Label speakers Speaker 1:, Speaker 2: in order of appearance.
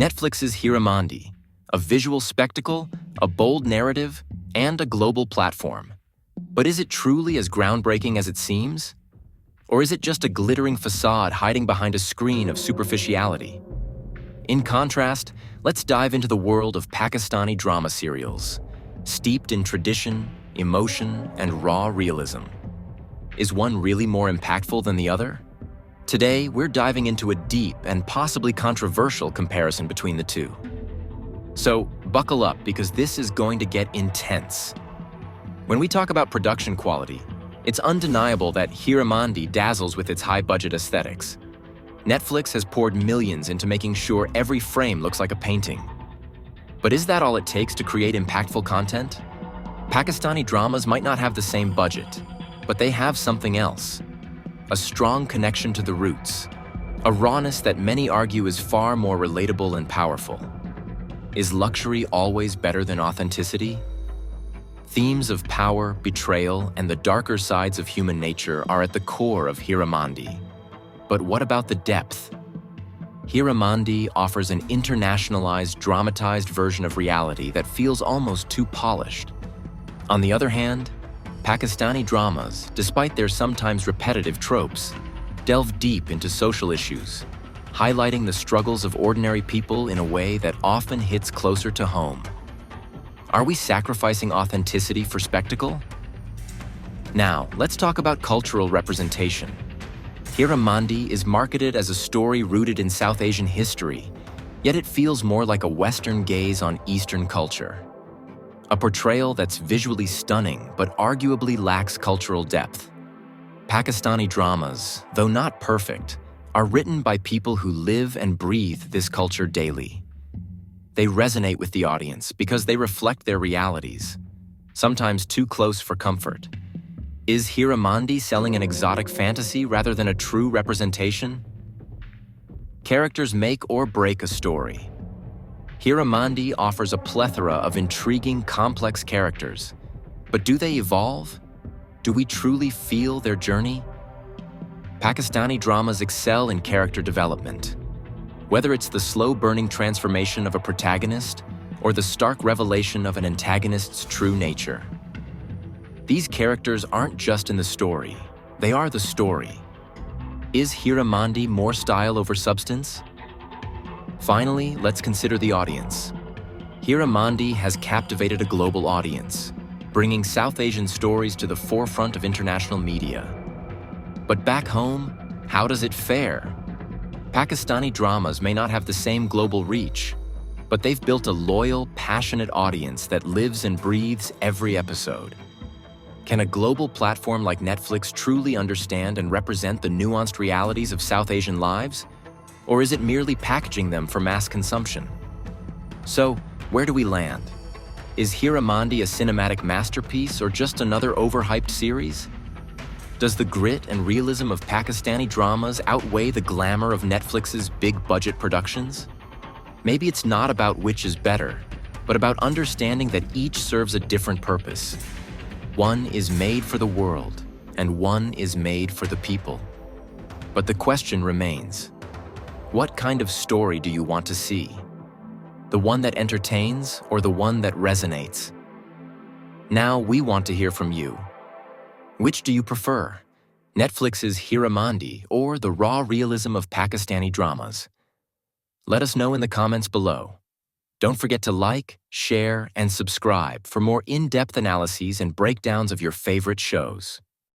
Speaker 1: Netflix's Heeramandi, a visual spectacle, a bold narrative, and a global platform. But is it truly as groundbreaking as it seems? Or is it just a glittering facade hiding behind a screen of superficiality? In contrast, let's dive into the world of Pakistani drama serials, steeped in tradition, emotion, and raw realism. Is one really more impactful than the other? Today, we're diving into a deep and possibly controversial comparison between the two. So, buckle up because this is going to get intense. When we talk about production quality, it's undeniable that Heeramandi dazzles with its high-budget aesthetics. Netflix has poured millions into making sure every frame looks like a painting. But is that all it takes to create impactful content? Pakistani dramas might not have the same budget, but they have something else. A strong connection to the roots, a rawness that many argue is far more relatable and powerful. Is luxury always better than authenticity? Themes of power, betrayal, and the darker sides of human nature are at the core of Heeramandi. But what about the depth? Heeramandi offers an internationalized, dramatized version of reality that feels almost too polished. On the other hand, Pakistani dramas, despite their sometimes repetitive tropes, delve deep into social issues, highlighting the struggles of ordinary people in a way that often hits closer to home. Are we sacrificing authenticity for spectacle? Now, let's talk about cultural representation. Heeramandi is marketed as a story rooted in South Asian history, yet it feels more like a Western gaze on Eastern culture. A portrayal that's visually stunning but arguably lacks cultural depth. Pakistani dramas, though not perfect, are written by people who live and breathe this culture daily. They resonate with the audience because they reflect their realities, sometimes too close for comfort. Is Heeramandi selling an exotic fantasy rather than a true representation? Characters make or break a story. Heeramandi offers a plethora of intriguing, complex characters. But do they evolve? Do we truly feel their journey? Pakistani dramas excel in character development. Whether it's the slow-burning transformation of a protagonist or the stark revelation of an antagonist's true nature. These characters aren't just in the story, they are the story. Is Heeramandi more style over substance? Finally, let's consider the audience. Heeramandi has captivated a global audience, bringing South Asian stories to the forefront of international media. But back home, how does it fare? Pakistani dramas may not have the same global reach, but they've built a loyal, passionate audience that lives and breathes every episode. Can a global platform like Netflix truly understand and represent the nuanced realities of South Asian lives? Or is it merely packaging them for mass consumption? So, where do we land? Is Heeramandi a cinematic masterpiece or just another overhyped series? Does the grit and realism of Pakistani dramas outweigh the glamour of Netflix's big-budget productions? Maybe it's not about which is better, but about understanding that each serves a different purpose. One is made for the world, and one is made for the people. But the question remains. What kind of story do you want to see? The one that entertains or the one that resonates? Now we want to hear from you. Which do you prefer? Netflix's Heeramandi or the raw realism of Pakistani dramas? Let us know in the comments below. Don't forget to like, share, and subscribe for more in-depth analyses and breakdowns of your favorite shows.